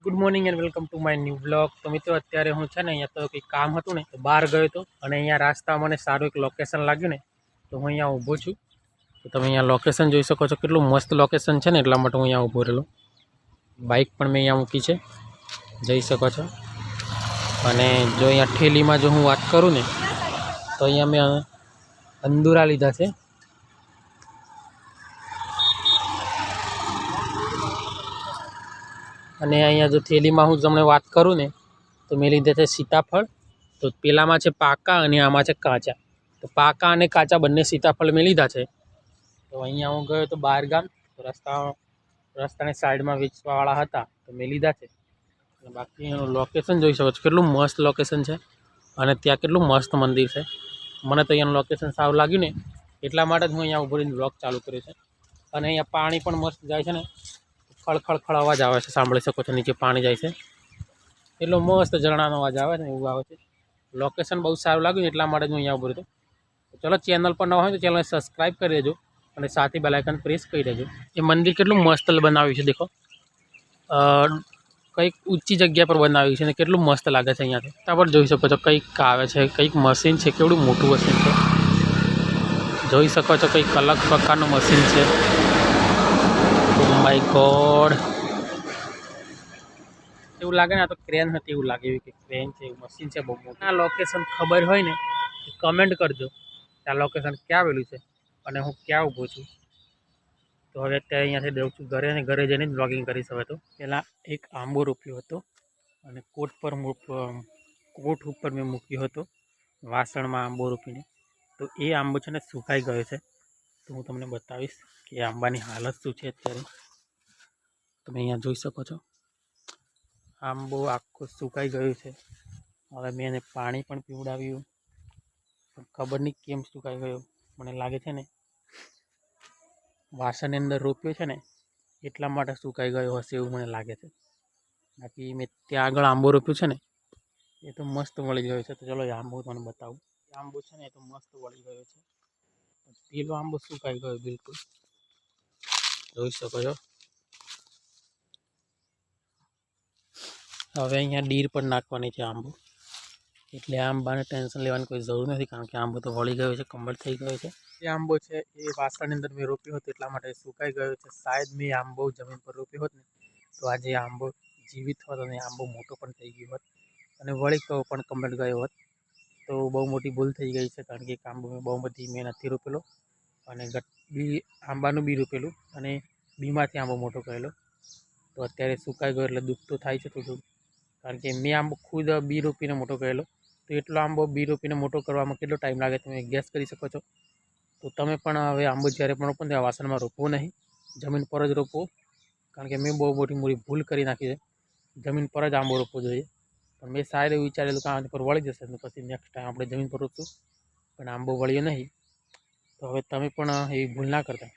Good morning and welcome to my new blog. तो मित्रों અત્યારે હું છે ને અહીંયા તો કંઈક કામ હતું ને તો બહાર ગયો હતો અને અહીંયા રાસ્તા મને સારું એક લોકેશન લાગ્યું ને તો હું અહીંયા ઊભો છું। તો તમે અહીંયા લોકેશન જોઈ શકો છો, કેટલું મસ્ત લોકેશન છે ને એટલા માટે હું અહીંયા ઊભો રહેલો। બાઇક પણ મેં અહીંયા મૂકી છે, જઈ શકો છો। અને જો અહીંયા ઠેલીમાં જો હું વાત કરું ને તો અહીંયા મેં અંદુરા લીધા છે। અને અહીંયા જો થેલીમાં હું તમને વાત કરું ને તો મેં લીધા છે સીતાફળ। તો પેલામાં છે પાકા અને આમાં છે કાચા। તો પાકા અને કાચા બંને સીતાફળ મેં લીધા છે। તો અહીંયા હું ગયો તો બહાર ગામ, તો રસ્તાની સાઈડમાં વેચવાવાળા હતા તો મેં લીધા છે। અને બાકી એનું લોકેશન જોઈ શકો છો, કેટલું મસ્ત લોકેશન છે અને ત્યાં કેટલું મસ્ત મંદિર છે। મને તો અહીંયાનું લોકેશન સારું લાગ્યું ને એટલા માટે જ હું અહીંયા ઉભો રહીને બ્લોગ ચાલુ કર્યો છે। અને અહીંયા પાણી પણ મસ્ત જાય છે ને, ખળખળ અવાજ આવે છે, સાંભળી શકો છો, નીચે પાણી જાય છે, એટલો મસ્ત ઝરણાનો અવાજ આવે ને એવું આવે છે। લોકેશન બહુ સારું લાગ્યું ને એટલા માટે જ હું અહીંયા ઉભો રહ્યો। ચલો, ચેનલ પર ન હોય તો ચેનલને સબસ્ક્રાઈબ કરી દેજો અને સાથે બેલ આઇકન પ્રેસ કરી દેજો। એ મંદિર કેટલું મસ્ત બનાવ્યું છે, દેખો, કંઈક ઊંચી જગ્યા પર બનાવ્યું છે ને કેટલું મસ્ત લાગે છે। અહીંયાથી ત્યાં પર જોઈ શકો છો કંઈક આવે છે, કંઈક મશીન છે, કેવડું મોટું મશીન છે, જોઈ શકો છો, કંઈક અલગ પ્રકારનું મશીન છે। માય ગોડ, એવું લાગે ને આ તો ક્રેન હતી, એવું લાગે કે ક્રેન છે, એવું મશીન છે બહુ મોટું। આ લોકેશન ખબર હોય ને કમેન્ટ કરજો કે આ લોકેશન ક્યાં આવેલું છે અને હું ક્યાં ઊભો છું। તો હવે અત્યારે અહીંયાથી જઉં છું ઘરે, અને ઘરે જઈને જ બ્લોગિંગ કરીશ। હવે તો પહેલાં એક આંબો રોપ્યો હતો અને કોટ ઉપર મેં મૂક્યો હતો વાસણમાં આંબો રોપીને। તો એ આંબો છે ને સુકાઈ ગયો છે, તો હું તમને બતાવીશ કે આંબાની હાલત શું છે અત્યારે। તમે અહીંયા જોઈ શકો છો, આંબો આખો સુકાઈ ગયું છે। હવે મેં એને પાણી પણ પીવડાવ્યું, પણ ખબર નહીં કેમ સુકાઈ ગયો। મને લાગે છે ને વાસણની અંદર રોપ્યો છે ને એટલા માટે સુકાઈ ગયો હશે એવું મને લાગે છે। બાકી મેં ત્યાં આગળ આંબો રોપ્યો છે ને એ તો મસ્ત વળી ગયો છે। તો ચલો, એ આંબો તમને બતાવું। એ આંબો છે ને એ તો મસ્ત વળી ગયો છે, પેલો આંબો સુકાઈ ગયો બિલકુલ, જોઈ શકો છો। હવે અહીંયા ડીર પણ નાખવાની છે આંબો, એટલે આંબાને ટેન્શન લેવાની કોઈ જરૂર નથી, કારણ કે આંબો તો વળી ગયો છે, કમ્પ્લીટ થઈ ગયો છે। એ આંબો છે એ વાસણની અંદર મેં રોપ્યો હતો એટલા માટે સુકાઈ ગયો છે। શાયદ મેં આંબો જમીન પર રોપ્યો હોત ને તો આજે આંબો જીવિત હોત અને આંબો મોટો પણ થઈ ગયો હોત અને વળી પણ કમ્પ્લીટ ગયો હોત। તો બહુ મોટી ભૂલ થઈ ગઈ છે, કારણ કે એક આંબો મેં બહુ બધી મહેનતથી રોપેલો અને આંબાનું બી રોપેલું અને બીમાંથી આંબો મોટો કરેલો। તો અત્યારે સુકાઈ ગયો એટલે દુઃખ તો થાય છે થોડું, કારણ કે મેં આંબો ખુદ બી રોપીને મોટો કરેલો। તો એટલો આંબો બી રોપીને મોટો કરવામાં કેટલો ટાઈમ લાગે તમે ગેસ કરી શકો છો। તો તમે પણ હવે આંબો જ્યારે પણ રોપો ને ત્યાં વાસણમાં રોપવો નહીં, જમીન પર જ રોપવો, કારણ કે મેં બહુ મોટી ભૂલ કરી નાખી છે, જમીન પર જ આંબો રોપવો જોઈએ। પણ મેં શાયદ એવું વિચારેલું કે આની પર વળી જશે તો પછી નેક્સ્ટ ટાઈમ આપણે જમીન પર રોપશું, પણ આંબો વળ્યો નહીં। તો હવે તમે પણ એવી ભૂલ ના કરતા,